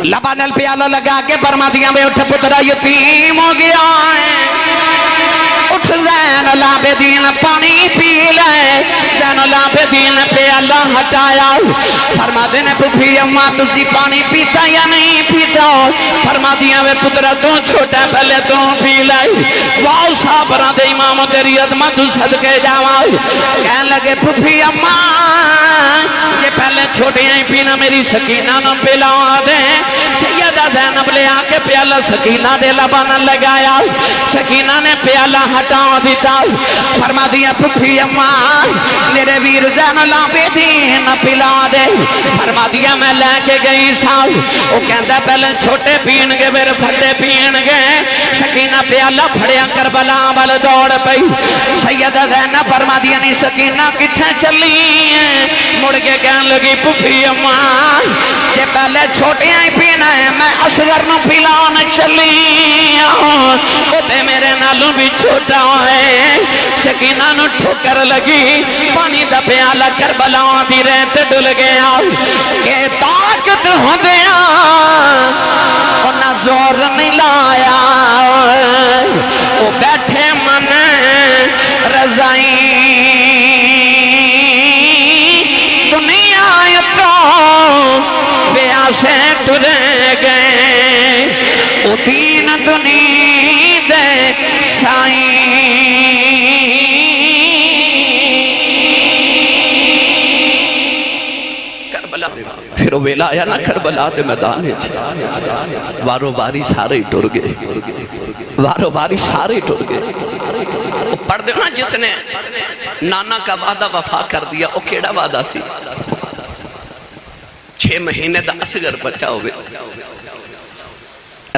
لبا نل پیالہ لگا کے فرما دیا میں اٹھ پترا یتیم ہو گیا ہے اٹھ زین العابدین پانی پی لے زین العابدین پیالہ ہٹایا فرما دینے پھوپھی اماں تسی پانی پیتا یا نہیں پیتا فرما دیا میں پترا تو چھوٹا پہلے تو پی لے واؤ صابرہ دے امام تیری عظمت صدقے جاؤ کہنے لگے پھوپھی اماں یہ پہلے چھوٹے ہیں پینا میری سکینہ نہ پلا دے سیدہ زینب لے آکے پیالہ سکینہ دے لبانا لگایا سکینہ نے پیالہ ہٹا دیتا فرما دیا پھوپھی اماں میرے ویر زین العابدین پلا دے فرما دیا میں لے کے گئی سال وہ کہندہ پہلے چھوٹے پین گے میرے پھٹے پین گے سکینہ پیالہ پھڑیا کربلا بل دوڑ پئی سیدہ زینب فرما دیا نہیں سکینہ کتھے چلی ہیں مڑ کے کہنے لگی پھوپھی اماں یہ پہلے چھوٹے ہی پینا ہے میں اصغر نو پلانا چلی وہ تے میرے نالوں بھی چھوٹا ہے سکینہ نو ٹھوکر لگی پانی دا پیالہ کربلا دی رہتے ڈل گیا کہ طاقت ہو دیا نہ زور نہیں لایا وہ بیٹھے من رضائی سے ٹرے گئے او تین دنی دے سائیں کربلا پھر وہ ویلا آیا نا کربلا دے میدانے وارو باری سارے ٹر گئے وارو باری سارے ٹر گئے پڑھ دے نا جس نے نانا کا وعدہ وفا کر دیا وہ کیڑا وعدہ سی 6 مہینے دا اصغر بچہ ہوئے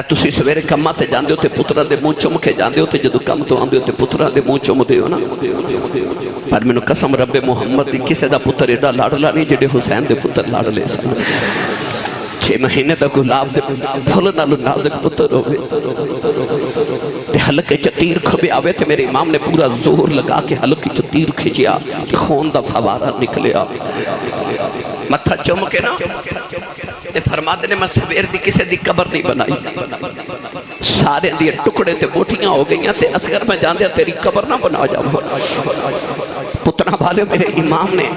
تسی سویرے کمہ تے جاندے ہوتے پترہ دے منہ چم کے جاندے ہوتے جدو کم تو آندے ہوتے پترہ دے منہ چم دے ہو نا پر میں نے قسم رب محمد دی کسے دا پتر ایڈا لاڑلا نہیں جڑے حسین دے پتر لاڑ لے سا 6 مہینے دا گلاب دے بھول نالو نازک پتر ہوئے تے حلقے چتیر کھبے آوے تھے میرے امام نے پورا زور لگا کے حلقے چتیر کھچیا خون دا فوارہ نکلیا متھا چوم کے نا تے فرما دینے میں سویر دی کسے دی قبر نہیں بنائی سارے دیئے ٹکڑے تے بوٹیاں ہو گئیاں تے اصغر میں جان دیا تیری قبر نہ بنا جاؤ پتنا والے میرے امام نے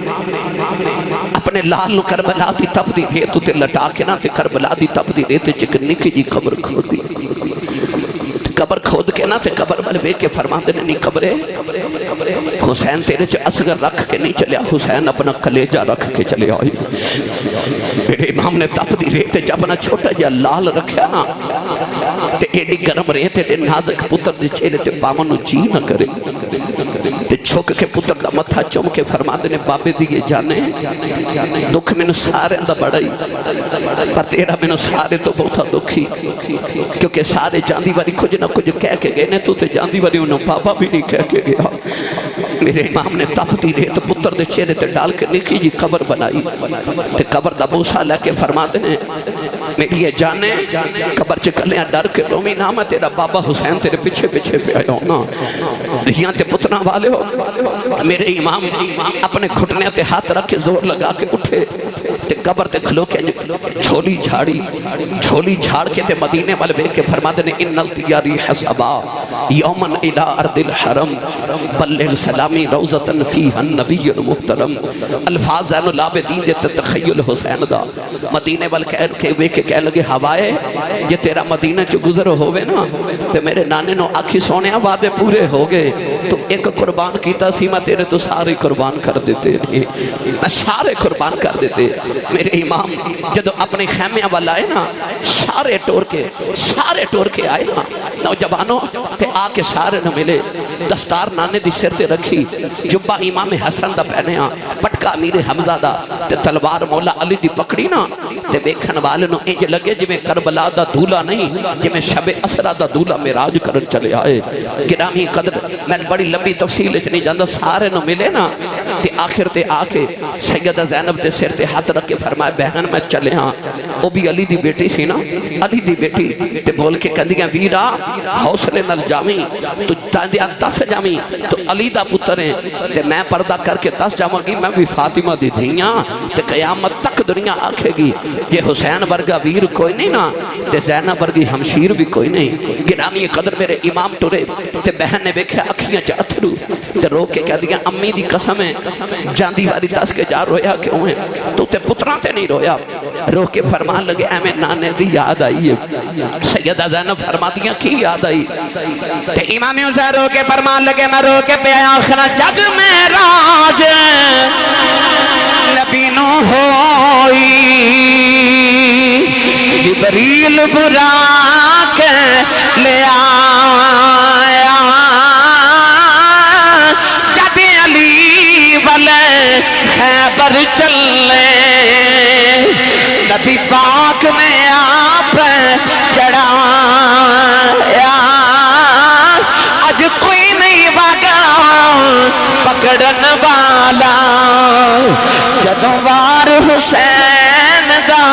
اپنے لال نو کربلا دی تپ دی ریتو تے لٹا کے نا تے کربلا دی تپ دی ریتے چکنی کی جی قبر کھود دی قبر کھود کے نا تے قبر بلوے کے فرما دینے نہیں قبرے حسین تیرے چے اصغر رکھ کے نہیں چلیا حسین اپنا کلیجہ رکھ کے چلے آئی میرے امام نے تپ دی ریتے جب اپنا چھوٹا جا لال رکھیا نا تے ایڈی گرم ریتے تے نازک پتر دے چھیلے تے پامنو جی نہ کرے تے چھوک کے پتر دا متھا چوم کے فرما دینے بابے دیئے جانے دکھ میں نو سارے اندہ بڑھائی پر تیرا میں نو سارے تو بہتا دکھی کیونکہ سارے جاندی واری کچھ نہ کچھ کہہ کے گئے نے تو تے جاندی واری انہوں پاپا بھی نہیں کہہ کے گیا میرے امام نے تپ دی رہے تو پتر دے چہرے تے ڈال کے نکی جی قبر بنائی تے قبر دا بوسا لے کے فرما دینے میری یہ جانے قبر چکلیاں ڈر کے رومی نام ہے تیرا بابا حسین تیرے پچھے پچھے پہ آیا ہونا یہاں تے پتنا والے ہو میرے امام اپنے گھٹنے تے ہاتھ رکھ کے زور لگا کے اٹھے تے قبر تے کھلو کے جھولی جھاڑ کے تے مدینے والے بے کے فرما دینے ان التیاری حسبا یومن الى ارض الحرم بلغ سلامی روزتن فیہ النبی المحترم الفاظ زین العابدین جتے تخیل حسین دا مدینے والے کے کہہ لگے ہوائے یہ تیرا مدینہ جو گزر ہوئے نا تے میرے نانے نو آکھی سونے وعدے پورے ہو گئے تو ایک قربان کیتا سی میں تیرے تو سارے قربان کر دیتے میں سارے قربان کر دیتے میرے امام جدو اپنے خیمیاں والا آئے نا سارے ٹور کے آئے نا نوجوانوں تے آکے سارے نہ ملے دستار نانے دی سر تے رکھی جبہ امام حسن دا پہنے ہاں پٹکا امیر حمزہ دا تے تلوار مولا علی دی پکڑی نا تے بیکھن والے نو انج لگے جی میں کربلا دا دھولا نہیں جی میں شب اسرہ دا دھولا میراج کرن چلے آئے گرامی قدر میں بڑی لمبی تفصیل اتنی جاندہ سارے نو ملے نا تے آخر تے آکے سیدہ زینب تے سر تے ہاتھ رکھ کے فرمائے بہن میں چلے ہاں وہ بھی علی دی بیٹی سی نا علی دی بیٹی تے بول کے کہندیاں ویرا حوصلے نال جامی تو تاندیاں 10 جامی تو علی دا پتر ہیں تے میں پردہ کر کے 10 جاواں گی میں بھی فاطمہ دی دھیاں تے قیامت تک دنیا آکھے گی یہ حسین ورگا ویر کوئی نہیں نا تے زینب ورگی ہمشیر بھی کوئی نہیں. گرامی قدر میرے امام ٹرے تے بہن نے بیکھے اکھیاں چاتھرو تے رو کے کہہ دیا امی دی قسم ہے جاندی واری دس کے جا رویا کیوں ہے تو تے پتران تے نہیں رویا. رو کے فرمان لگے اے میں نانے دی یاد آئی ہے. سیدہ زینب فرما دیا کی یاد آئی تے امام حسین رو کے فرمان لگے میں رو کے پہ آخرا جگ میں راج نبی نو ہوئی جبریل برا کے لے آیا جب علی والے خیبر چلے نبی پاک نے آپ چڑھایا آج کوئی نہیں واگا پکڑن والا جدوں وار حسین دا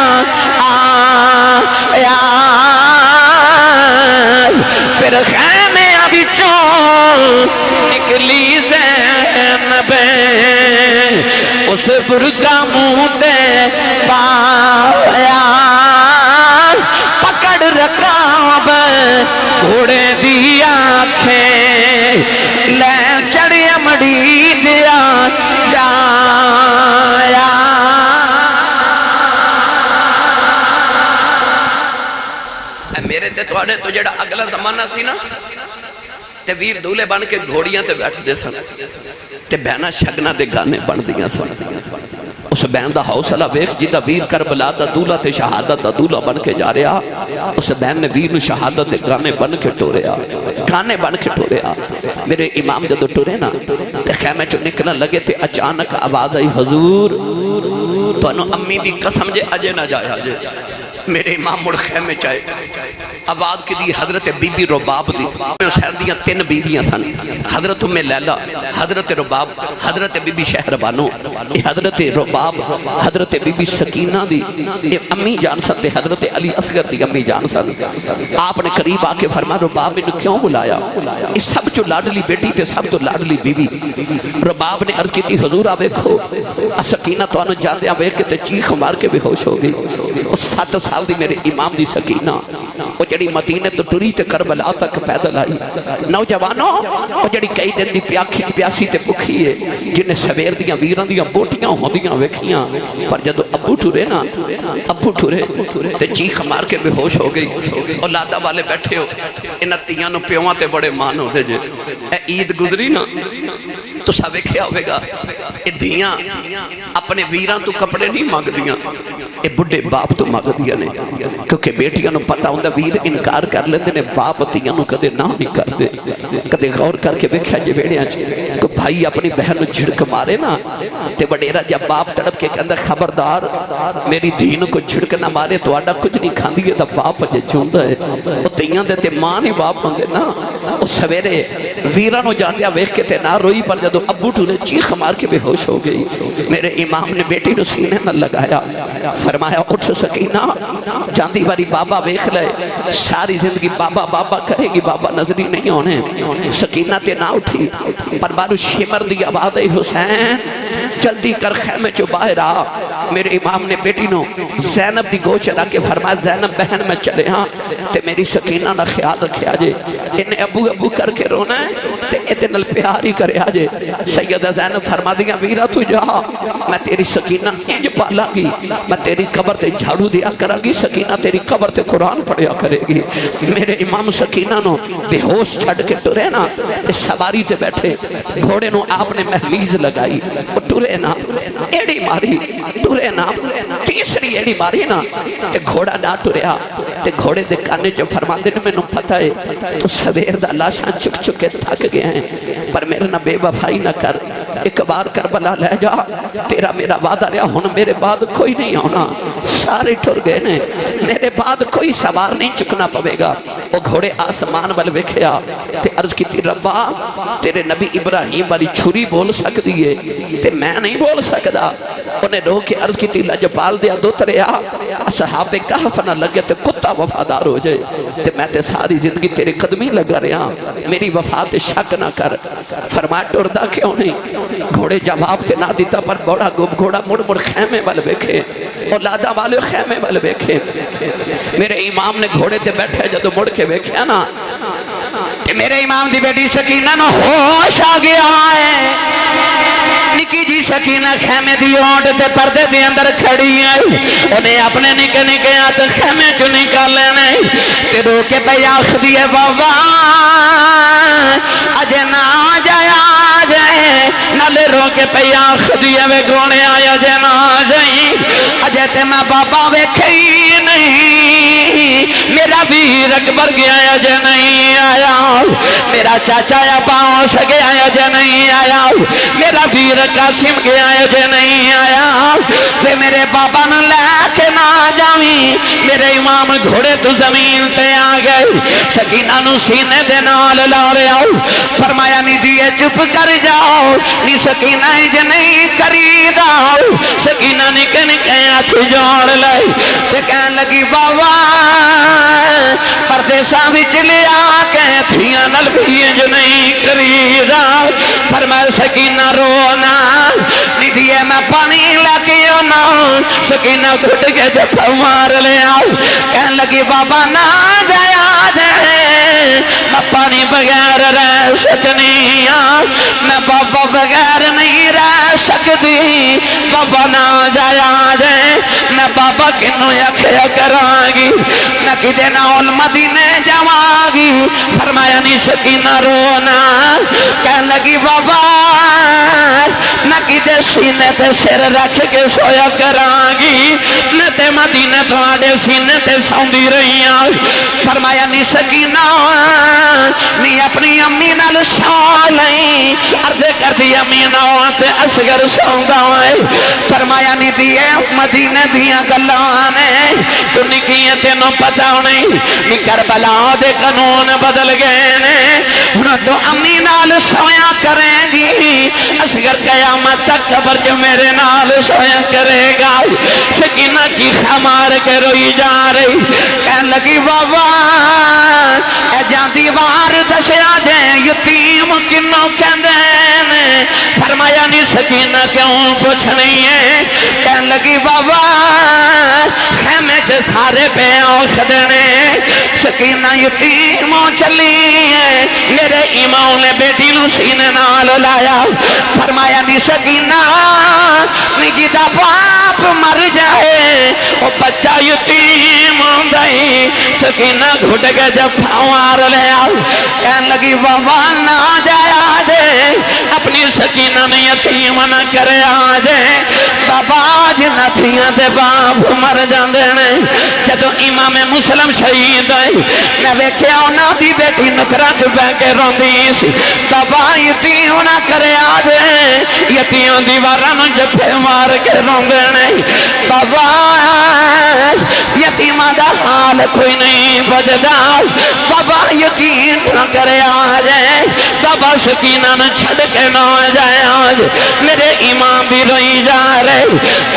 آیا پھر خیمے وچوں نکلی زینب اس برگا منہ تے پایا پکڑ رکاب گھوڑے دی آنکھیں لے چڑھے مڑی دیا جایا. میرے تے تواڈے تو جڑا اگلا زمانہ سی نا تے ویر دولے بن کے گھوڑیاں تے بیٹھ دے سن تے بہنا شگنا دے گانے بن دیاں سن. اس بہن دا حوصلہ ویکھ جیدا ویر کربلا دا دولہ تے شہادت دا دولہ بن کے جا رہا اس بہن نے ویر نو شہادت دے گانے بن کے ٹوریا گانے بن کے ٹوریا. میرے امام جدو ٹورے نا تے خیمے چو نکلنا لگے تے اچانک آواز آئی حضور تو انو امی دی قسم جے اجے نہ جایا جے. میرے امام مڑ خیمے چاہے آواز کی دی حضرت بی بی رباب دی حسین دیاں 3 بیویاں سن حضرت ام لیلہ حضرت رباب حضرت بی بی شہربانو حضرت رباب حضرت بی بی سکینہ دی امی جان سکتے حضرت علی اصغر دی امی جان سکتے. آپ نے قریب آکے فرما رباب میں کیوں بلایا اس سب جو لاڈلی بیٹی تے سب تو لاڈلی بی بی. رباب نے عرض کی تھی حضور آوے کھو سکینہ تو انو جان دیا وے کہ تے چیخ مار کے بے ہوش ہو گئی. اس 7 سال دی میرے امام دی سکینہ وہ جڑی مدینے تو ٹری تے کربلا تک پیدل آئی. نوجوانوں وہ جڑی کئی دن دی پیاسی تے بکھی ہے جنہیں سویر دیاں ویران دیاں بوٹیاں ہوندیاں ویکھیاں پر جدو ابو ٹھورے نا ابو ٹھورے تے چیخ مار کے بے ہوش ہو گئی. اولادہ والے بیٹھے ہو انہ تیاں نو پیواں تے بڑے مان ہو دے جے اے عید گزری نا تو سا ویکھیا ہوئے گا اے دھیاں اپنے ویران تو کپڑے نہیں مانگ دیاں اے بڑے باپ تو مانگ دیا نے کیونکہ بیٹیاں نو پتا ہوندہ ویر انکار کر لیندے نے باپ تیاں نو کدے نہ نہیں کر دے. کدے غور کر کے ویکھیا جے ویڑیاں چے کہ بھائی اپنی بہن نو جھڑک مارے نا تے وڈیرا جب باپ تڑپ کے کہندا خبردار میری دھین کو جھڑک نہ مارے تو آڈا کچھ نہیں کھاندی ہے تا باپ جے چوندہ ہے وہ تیاں دے تے ماں نہیں باپ ہوندے نا. وہ سویرے ویران نو جان دیا ویکھ کے تے نہ روئی پر جدو ابو ٹھورے چیخ مار کے بے ہوش ہو گئی. میرے امام نے بیٹی نو سینے نہ لگایا فرمایا اٹھ سکینہ جاندی باری بابا ویکھ لے ساری زندگی بابا بابا کرے گی بابا نظری نہیں ہونے. سکینہ تے نہ اٹھی پر بارو شمر دی آواز حسین جلدی کر خیمے چو باہر آ. میرے امام نے بیٹی نو زینب دی گوچ لا کے فرمایا زینب بہن میں چلے ہاں تے میری سکینہ نہ خیال رکھیا جے انہیں ابو ابو کر کے رونا ہے تے ادھے نل پیار ہی کرے آجے. سیدہ زینب فرما دیا ویرہ تو جا میں تیری سکینہ انج پالا گی میں تیری قبر تے جھاڑو دیا کرا گی سکینہ تیری قبر تے قرآن پڑھیا کرے گی. میرے امام سکینہ نو بے ہوش چھڑ کے ٹرے نا سواری تے بیٹھے گھوڑے نو آپ نے محمیز لگائی وہ ٹرے نا ایڑی ماری ٹرے نا تیسری ایڑی ماری نا تے گھوڑا نہ ٹریا تے گھوڑے دے کانے جو فرمان دینے میں نو پتہ ہے تو سویر دا لاشاں چک چکے تھک گئے ہیں پر میرے نہ بے وفائی نہ کر ایک بار کربلا لے جا تیرا میرا وعدہ رہا ہن میرے بعد کوئی نہیں ہونا سارے ٹر گئے نے میرے بعد کوئی سوار نہیں چکنا پوے گا. وہ گھوڑے آسمان بل وکھیا تے عرض کی تھی ربا تیرے نبی ابراہیم والی چھری بول سکتی ہے تے میں نہیں بول سکتا. انہیں رو کے عرض کی تھی لجپال دیا دو تریا اصحاب کہف نہ لگے تے کتا وفادار ہو جائے تے میں تے ساری زندگی تیرے قدمی لگا رہا میری وفا تے شک نہ کر. فرمایا ٹردہ کیوں نہیں؟ گھوڑے جواب تے نہ دیتا پر بڑا گھوڑا مڑ مڑ خیمے والے بیکھے اولادہ والے خیمے والے بیکھے. میرے امام نے گھوڑے تے بیٹھے جدو مڑ کے بیکھیا نا کہ میرے امام دی بیٹی سکینہ نو ہوش آ گیا ہے. نکی جی سکینہ خیمے دی اوٹ تے پردے دی اندر کھڑی ہے. انہیں اپنے نکے نکے آت خیمے چو نکالے نہیں تے رو کے پہ آخ دیئے بابا اجے نہ جایا جائے نالے رو کے پہ آخ دیئے وے گونے آیا جے نہ جائیں اجے تے میں بابا ویکھئی نہیں میرا ویر اکبر گیا جے نہیں آیا میرا چاچا یا پاؤں سے گیا جے نہیں آیا میرا ویر قاسم گیا جے نہیں آیا لے میرے بابا نے لے کے نہ جاویں. میرے امام گھوڑے تو زمین پہ آ گئے. سکینہ نو سینے دے نال لارے آؤ. فرمایا نہیں دیئے چپ کر جاؤ نی سکینہ جے نہیں کری داؤ. سکینہ نکے نکے ہاتھ جوڑ لے تے کہنے لگی بابا پردیساں وچ لیا کے تھیاں نال بھی جو نہیں کری داؤ. فرمایا سکینہ رونا نہیں دیئے میں پانی لگی ہونا. سکینہ گھٹ کے جب مار لے آؤ. کہنے لگی بابا نہ جایا جائے میں پانی بغیر رہ سکنی میں بابا بغیر نہیں رہ سکتی. بابا نہ جایا جائے میں بابا کنو یکھیا کرانگی میں کدے نال مدینے جاواگی. فرمایا نہیں سکینہ رونا. کہنے لگی بابا میں کدے سینے تے سر رکھ کے سویا کرانگی میں تے مدینے تھوڑے سینے تے سوندی رہی آئی. فرمایا نہیں سکینہ نہیں اپنی امی نال سو لئی عرضے کر دی امی نال تے اصغر سوندا ہوئے. فرمایا نہیں دیئے مدینے دیاں گلانے تو نکیاں تینوں پتہ نہیں نی کربلا دے قانون بدل گئے نے انہوں تو امی نال سویا کریں گی اصغر قیامت تک قبر جو میرے نال سویا کرے گا. سکینہ چیخا مار کے روئی جا رہی. کہنے لگی بابا اے جان دیوار دسیا جائیں یتیم کنوں کہندے. فرمایا نہیں سکینہ کیوں کچھ نہیں ہے. کہنے لگی بابا خیمے چے سارے پہ آنکھ دینے سکینہ یتیموں چلی ہے. میرے امام نے بیٹی نو سینے نال لایا. فرمایا نہیں سکینہ نہیں جیدہ باپ مر جائے وہ بچہ یتیم ہوندائی. سکینہ گھٹ کے جب پھاوار لے آؤ. کہنے لگی بابا نہ جایا دے اپنی سکینہ نے یتیم نہ کرے آجے. بابا آج نہ تھیاں دے باپ مر جاندے نے. جدو امام مسلم شہید ہے میں ویکھیا انہاں دی بیٹی نکرہ چپے کے روندی سی. بابا یتیم نہ کرے آجے یتیم دیواراں جپے مار کے روندے نے. بابا یتیمہ دا حال کوئی نہیں بجدا. بابا یقین نہ کرے آجے بابا سکینہ نہ چھڑ کے نہ جائے آج. میرے امام بھی روئی جا رہے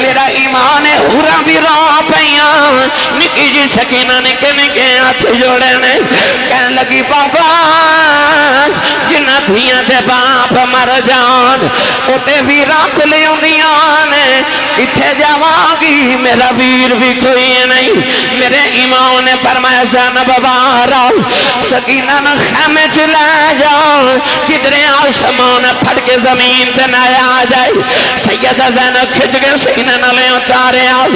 میرا ایمان ہورا بھی رو پیاں. نکی جی سکینہ نکے نکے ہاتھ جوڑے نے. کہنے لگی بابا جنہ دھیاں دے باپ مر جان اوٹے ویراں کو لے اندیاں نے اتھے جاواگی میرا ویر بھی کوئی نہیں. میرے امام نے فرمایا زینب بارا سکینہ نہ خیمے چلے جاؤ جدرے آسمان پھڑ کے زمین تے نہ آ جائے. سیدہ زینب کھج گئے سکینہ نہ لے اتارے آؤ.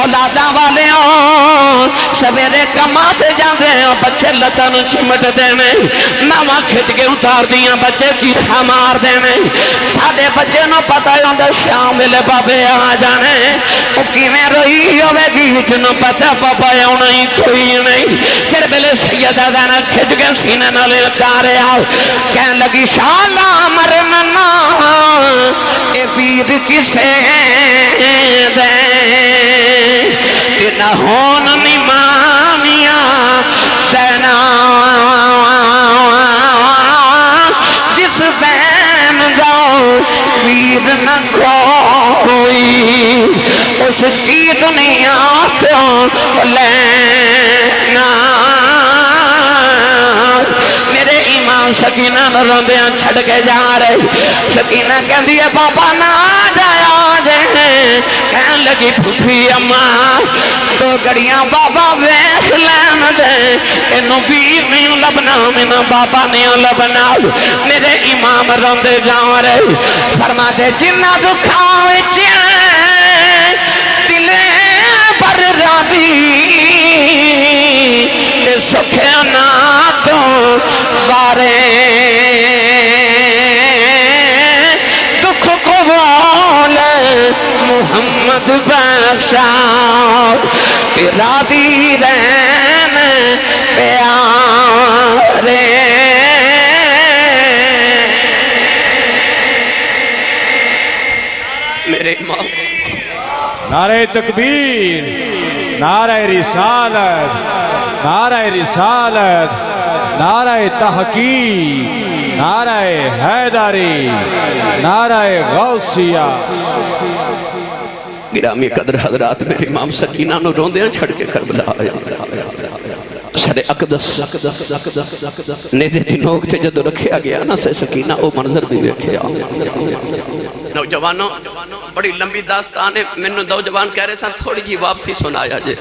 اولادہ والے ہوں سویرے کماتے جاندے ہیں بچے لتاں نو چمٹ دینے نواں کھج کے اتار دیاں بچے چیخا مار دینے. سادے بچے نو پتہ ہوندے شام ویلے بابے آ جانے او کیویں روئی ہوے گی جنوں پتہ بابا آنا ہی کوئی نہیں. پھر بلے سیدہ زینب کھج کے سینے نہ لے اتارے آؤ. کہنے لگی شالا مرنا اے ویر کسے دے کہ نہ ہون نمانیاں دینا ویر نہ کوئی اس کی دنیا تو لینا میرے امام سکینہ نو روندیاں چھڑ کے جا رہے سکینہ کہہ دیئے بابا نہ جایا جے کہن لگی پھوپھی اماں دو گڑیاں بابا ویخ لین دے انہوں بیر نہیں لبنا میں بابا نہیں لبنا میرے امام روندے جا رہے فرما دے جنہ دکھاوے چین دلے پر رابی سکھنا تو بارے دکھ کو بولے محمد بخشا تیرا دیرین پیارے میرے امام نعرہ تکبیر نعرہ رسالت نعرہ رسالت نعرہ تحقیق نعرہ حیدری نعرہ غوثیہ گرامی قدر حضرات میرے امام سکینہ نو روندیاں چھڑ کے کربلا آیا سر اقدس نیدے دنوگ تے جدو رکھیا گیا نا سے سکینہ او منظر بھی رکھیا نوجوانوں بڑی لمبی داستان ہے میں نے نوجوان کہہ رہے سن تھوڑی جی واپسی سنایا جے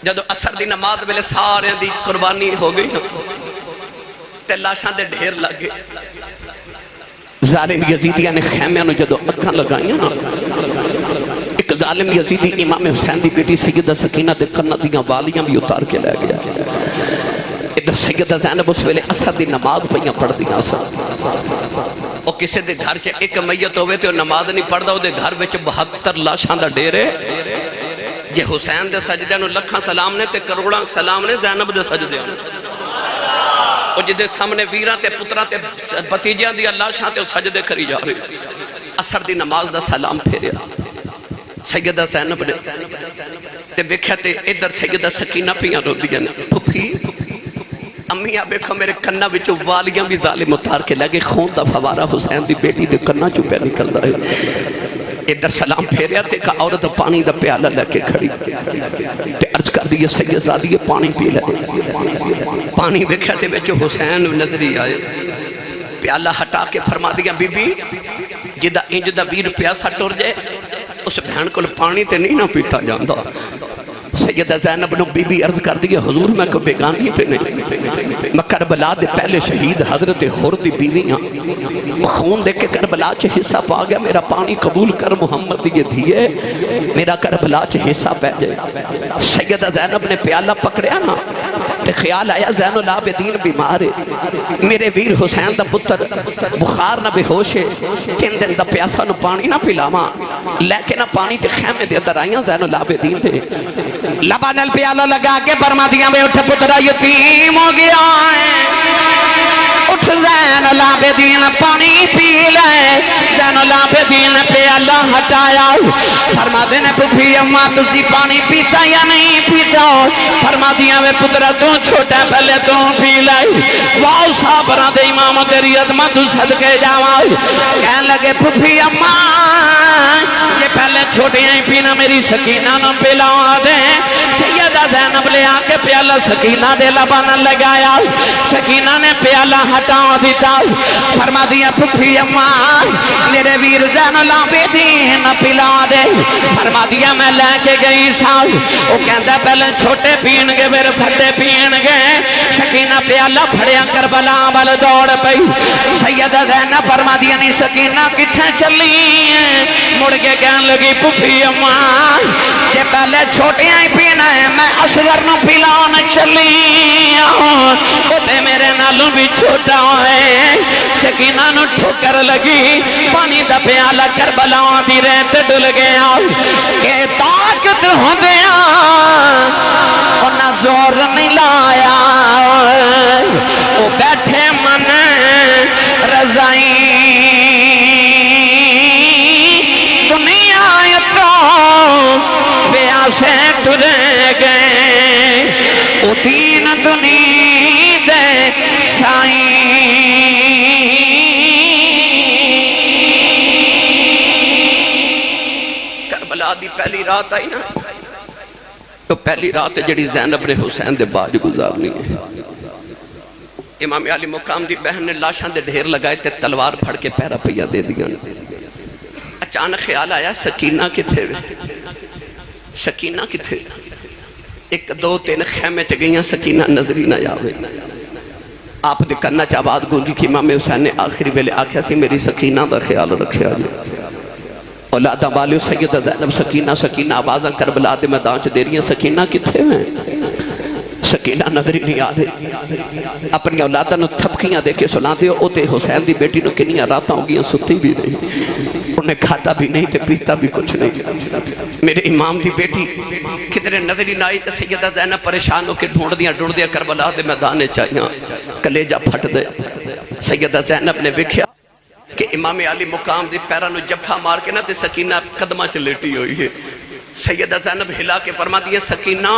جدو اثر دی نماز ویلے سارے دی قربانی ہو گئی نا تے لاشاں دے ڈھیر لگ گئے ظالم یزیدیاں نے خیمیاں نو جدو اکھاں لگائیں نا ایک ظالم یزیدی امام حسین دی بیٹی سیدہ سکینہ دے کنہ دیاں والیاں بھی اتار کے لے گیا ادھر سیدہ زینب اس ویلے اثر دی نماز پہیاں پڑھ دیاں اثر اور کسی دے گھر چے ایک میت ہوئے تے نماز نہیں پڑھ دا وہ دے گھر وچ 72 لاشاں دا ڈیرے جے حسین دے سجدے نو لکھاں سلام نے تے کروڑاں سلام نے زینب دے سجدے اور جدے سامنے ویران تے پتران تے بتیجیاں دی اللہ شاہ تے سجدے کری جا رہے اثر دی نماز دا سلام پھیریا سیدہ زینب نے تے بیکھیا تے ادھر سیدہ سکینہ پیاں رو دیا نے پھپھی امیاں بیکھو میرے کنہ بچو والیاں بھی ظالم اتار کے لگے خون دا فوارہ حسین دی بیٹی دے کنہ چو پہ نکل رہے ادھر سلام پھیریا تے کہ عورت پانی دا پیالہ لگے کھڑی تے عرض کر دیئے سید زادی پانی پی لے پانی بیکھیا تے بچو حسین نظری آئے پیالہ ہٹا کے فرما دیا بی بی جدہ انج دا ویر پیاسا ٹور جائے اس بہن کو پانی تے نہیں نہ پیتا جاندہ سیدہ زینب نو بی بی عرض کر دیا حضور میں کو بیگانی تے نہیں میں کربلا دے پہلے شہید حضرت حر دی بیویاں خون دے کے کربلا چے حصہ پا گیا میرا پانی قبول کر محمد دیئے دھیے میرا کربلا چے حصہ پہ جائے سیدہ زینب نے پیالہ پکڑیا نا تے خیال آیا زین العابدین بیمار ہے میرے ویر حسین دا پتر بخار نہ بے ہوش ہے 3 دن دا پیاسا نو پانی نہ پلاما لیکن پانی تے خیمے دے در آئیاں زین العابدین دے لبا نل پیالہ لگا کے فرما دیا میں اٹھ پترہ یتیم ہو گیا ہے اٹھ زین العابدین پانی پی لے زین العابدین پیالہ ہٹایا فرما دینے پھوپھی اماں تسی پانی پیتا یا نہیں پیتا فرما دیا میں پترہ تو چھوٹا پہلے تو پی لے واؤ صابرہ دے امام تیری عظمت صدقے جاؤ کہنے لگے پھوپھی اماں یہ پہلے چھوٹے ہیں پینا میری سکینہ نہ پلا دے سیدہ زینب لے آکے پیالہ سکینہ دے لبانا لگایا سکینہ نے پیالہ ہٹا دیتا فرما دیا پھوپھی اماں میرے ویر زین العابدین پلا دے فرما دیا میں لے کے گئی سال وہ کہتا پہلے چھوٹے پین گے میرے پھٹے پین گے سکینہ پیالہ پھڑیا کربلا بل دوڑ پئی سیدہ زینب فرما دیا نہیں سکینہ کتھے چلی مڑ کے کہنے لگی پھوپھی اماں یہ پہلے چھوٹے ہی پینا ہے میں اصغر نو پلان چلی ہوتے میرے نالوں بھی چھوٹا ہے سکینہ نو ٹھوکر لگی پانی دا پیالہ کربلا دی ریت ڈل گیا کہ طاقت ہو دیا انہا زور نہیں لایا وہ بیٹھے من رضائی سے ٹرے گئے او دین دنی دے سائیں میلاد دی پہلی رات آئی نا تو پہلی رات جڑی زینب نے حسین دے باج گزارنی ہے امام علی مقام دی بہن نے لاشاں دے ڈھیر لگائے تے تلوار پھڑ کے پیرا پیا دے دیا اچانک خیال آیا سکینہ کتھے سکینہ کتھے ایک دو تین خیمے چ گئیاں سکینہ نظری نہ آوے آپ دے کرنا چاہباد گونجی کہ امام حسین نے آخری ویلے آکھیا سی میری سکینہ دا خیال رکھیا جائے اولادہ والیو سیدہ زینب سکینہ سکینہ آوازاں کربلا دے میدان چ دے رہی ہیں سکینہ کتھے ہیں سکینہ نظری نہیں آ رہے اپنی اولادہ نو تھپکیاں دے کے سنا دے او تے حسین دی بیٹی نو کنیاں راتاں ہو گیاں ستی بھی نہیں انہیں کھاتا بھی نہیں تے پیتا بھی کچھ نہیں میرے امام دی بیٹی کدھر نظری نہ آئی تے سیدہ زینب پریشان ہو کے ڈھونڈ دیا کربلا دے میدان چاہیاں کلیجہ پھٹ دے سیدہ زینب نے وکھیا کہ امام علی مقام دی پیرا نو جبھا مار کے نا تے سکینہ قدمہ چ لیٹی ہوئی ہے سیدہ زینب ہلا کے فرما دیا سکینہ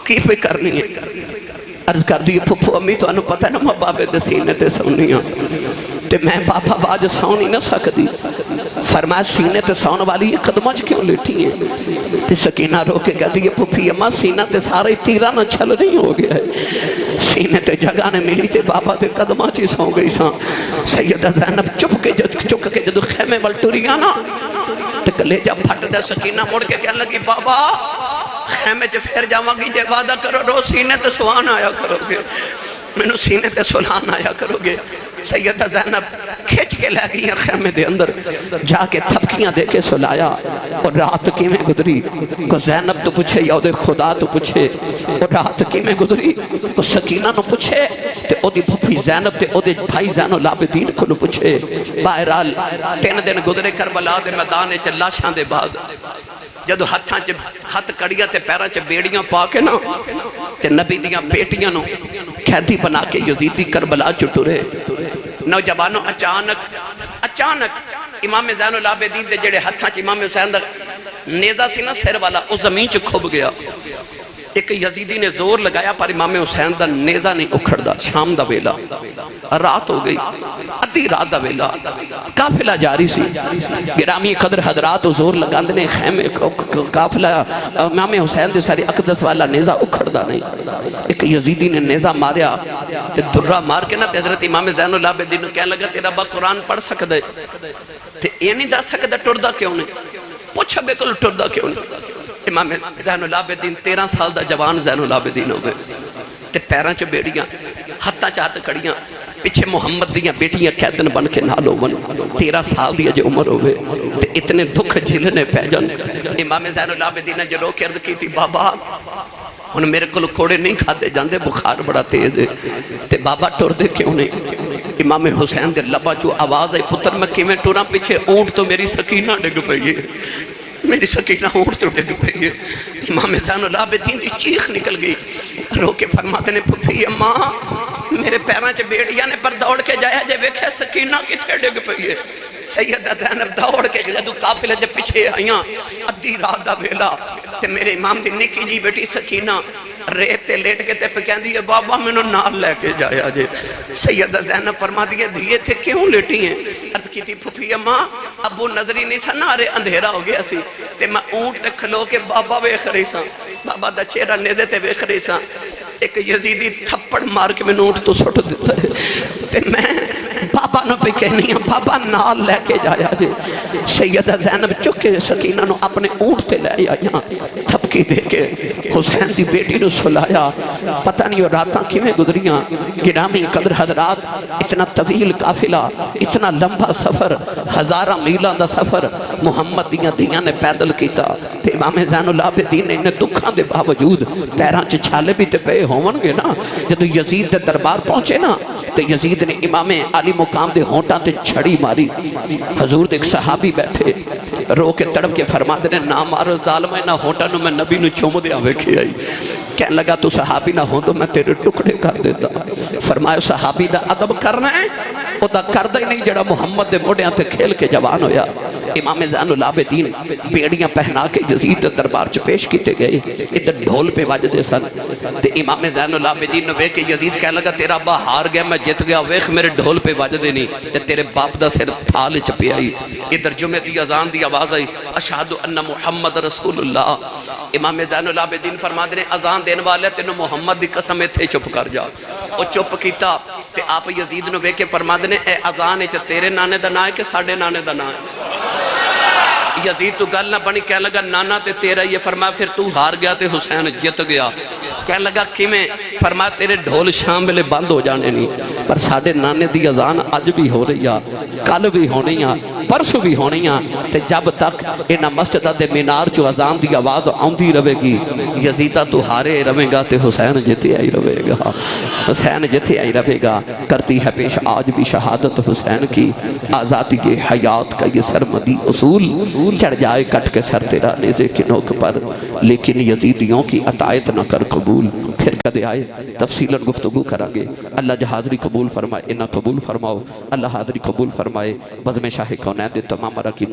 کی پہ کرنی ہے عرض کر دیئے پھپو امی تو انہوں پتہ ہے نا ماں بابے دے سینے تے سونی ہوں تے میں بابا باج سونی نہ سکتی فرمایا سینے تے سون والی یہ قدمہ چ کیوں لیٹی ہیں تے سکینہ رو کے کہہ دیئے پھپی اماں سینہ تے سارے تیرہ نہ چھل نہیں ہو گیا ہے سینے تے جگہ نے ملی تے بابا تے قدمہ چی سو گئی سان سیدہ زینب چک کے جدو خیمے والٹوری آنا تے کلیجہ پھٹ دے سکینہ مڑ کے کہنے لگی بابا خیمے چ پھر جاواں گی جے وعدہ کرو رو سینے تے سوان آیا کرو گے میں نو سینے تے سلان آیا کرو گے سیدہ زینب کھچ کے لے گئی خیمے دے اندر جا کے تھپکیاں دے کے سلایا اور رات کی میں گزری کو زینب تو پوچھے یا دے خدا تو پوچھے اور رات کی میں گزری کو سکینہ نو پوچھے تے او دی پھپھی زینب تے او دے بھائی زین العابدین کو نو پوچھے بہرحال 3 دن گزرے کربلا دے میدان چ لاشاں دے بعد جدو ہاتھ کڑیاں تے پیراں چ بیڑیاں پا کے نا تے نبی دیاں بیٹیاں نو قیدی بنا کے یزیدی کربلا چ ٹرے نوجوانوں اچانک امام زین العابدین دے جڑے ہاتھاں چ امام حسین دا نیزہ سی نا سر والا او زمین چ کھب گیا ایک یزیدی نے زور لگایا پر امام حسین دا نیزہ نہیں اکھڑ دا شام دا ویلا رات ہو گئی ادھی رات دا ویلا قافلہ جاری سی گرامی قدر حضرات زور لگاندنے خیمے قافلہ امام حسین دے ساری اقدس والا نیزہ اکھڑ دا نہیں ایک یزیدی نے نیزہ ماریا تے درہ مار کے نا تے حضرت امام زین العابدین نے کہنے لگا تیرا با قرآن پڑھ سکدے تے یہ نہیں دا سکدے ٹردہ کیوں نہیں پوچھا بے کل ٹردہ کیوں نہیں امام زین العابدین 13 سال دا جوان زین العابدین ہوئے تے پیراں چ بیڑیاں ہتھاں چ ہتھ کڑیاں پیچھے محمد دیاں بیٹیاں قیدن بن کے نال ہون 13 سال دی جو عمر ہوئے تے اتنے دکھ جھلنے پہ جن امام زین العابدین نے جو رو کے عرض کی تھی بابا ہن میرے کول کوڑے نہیں کھاتے جاندے بخار بڑا تیز ہے تے بابا ٹر دے کیوں نہیں امام حسین دے لبا جو آواز آئی پتر میں کیویں ٹراں پیچھے اونٹ تو میری سکینہ ڈگ پئی ہے میری سکینہ اونٹ تو ڈگ پئی ہے امام زین العابدین دی چیخ نکل گئی رو کے فرماتے نے پھپھی اماں میرے پیراں چ بیڑیاں نے پر دوڑ کے جایا جے ویکھیا سکینہ کتھے ڈگ پئی ہے سیدہ زینب دوڑ کے جدو قافلے دے پیچھے آئیاں ادھی رات دا ویلا تے میرے امام دی نکی جی بیٹی سکینہ ریت تے لیٹ کے تے پہ کہن دیئے بابا میں نو نال لے کے جایا جے سیدہ زینب فرما دیئے دیئے تھے کیوں لیٹی ہیں عرض کی تھی پھپھی اماں ابو نظری نہیں سا نارے اندھیرا ہو گیا سی تے میں اونٹ تے کھلو کے بابا ویکھ رہی سا بابا دا چہرہ نیزے تے ویکھ رہی سا ایک یزیدی تھپڑ مار کے میں اونٹ تو سٹ دیتا ہے تے میں بابا نو پہ کہنی ہیں بابا نال لے کے جایا جے سیدہ زینب چکے سکینہ نو اپنے اونٹ تے لے آیا تھپکی دے کے حسین دی بیٹی نو سلایا پتہ نہیں وہ راتاں کیویں گزریاں گرامی قدر حضرات اتنا طویل قافلہ اتنا لمبا سفر 1000 میلاں دا سفر محمد دیاں نے پیدل کیتا تے امام زین العابدین نے انہیں دکھاں دے باوجود پیراں چ چھالے بھی تے پے ہون گے نا جدو یزید دے دربار پہنچے نا تے یزید نے امام علی مقام دے ہونٹاں تے چھڑی ماری حضور دے ایک صحابی بیٹھے رو کے تڑپ کے فرما دے نہ مارو ظالم نہ ہونٹاں نو میں نبی نو چوم دیا ویکھی آئی کہنے لگا تو صحابی نہ ہوں تو میں تیرے ٹکڑے کر دیتا فرمایا صحابی دا ادب کرنا ہے او دا کردہ ہی نہیں جڑا محمد دے موڑیاں تے کھیل کے جوان ہویا امام زین العابدین بیڑیاں پہنا کے یزید دے دربار چ پیش کیتے گئے ادھر ڈھول پہ وجدے سن تے امام زین العابدین نے ویکھ کے یزید کہنے لگا تیرا ابا ہار گیا میں جت گیا ویکھ میرے ڈھول پہ وجدے نہیں تے تیرے باپ دا سر تھال چ پیا آئی ادھر جمعے دی اذان دی آواز آئی اشہد ان محمد رسول اللہ امام زین العابدین فرما دے اذان دین والے تینوں محمد دی قسم ایتھے چپ کر جا او چپ کیتا تے آپ یزید نو ویکھ کے فرما دے اے اذان وچ تیرے نانے دا نام ہے کہ ساڈے نانے دا نام ہے یزید تو گل نہ بنی کہنے لگا نانا تے تیرا یہ فرمایا پھر تو ہار گیا تے حسین جت گیا کہنے لگا کیویں فرمایا تیرے ڈھول شام ویلے بند ہو جانے نہیں پر ساڈے نانے دی اذان اج بھی ہو رہی ہے کل بھی ہونی ہے پرسوں بھی ہونی ہے تے جب تک انہاں مسجداں دے مینار چو اذان دی آواز آندی رہے گی یزیدہ تو ہارے رہے گا تے حسین جتے آئی رہے گا حسین جتے آئی رہے گا کرتی ہے پیش آج بھی شہادت حسین کی آزادی کے حیات کا یہ سرمدی اصول چڑھ جائے کٹ کے سر تیرا نیزے کی نوک پر لیکن یزیدیوں کی عطایت نہ کر قبول پھر کدے آئے تفصیلاً گفتگو کرانگے اللہ جہ حاضری قبول فرمائے انہا قبول فرماؤ اللہ حاضری قبول فرمائے بزم شاہ کونین دے تمام مراکین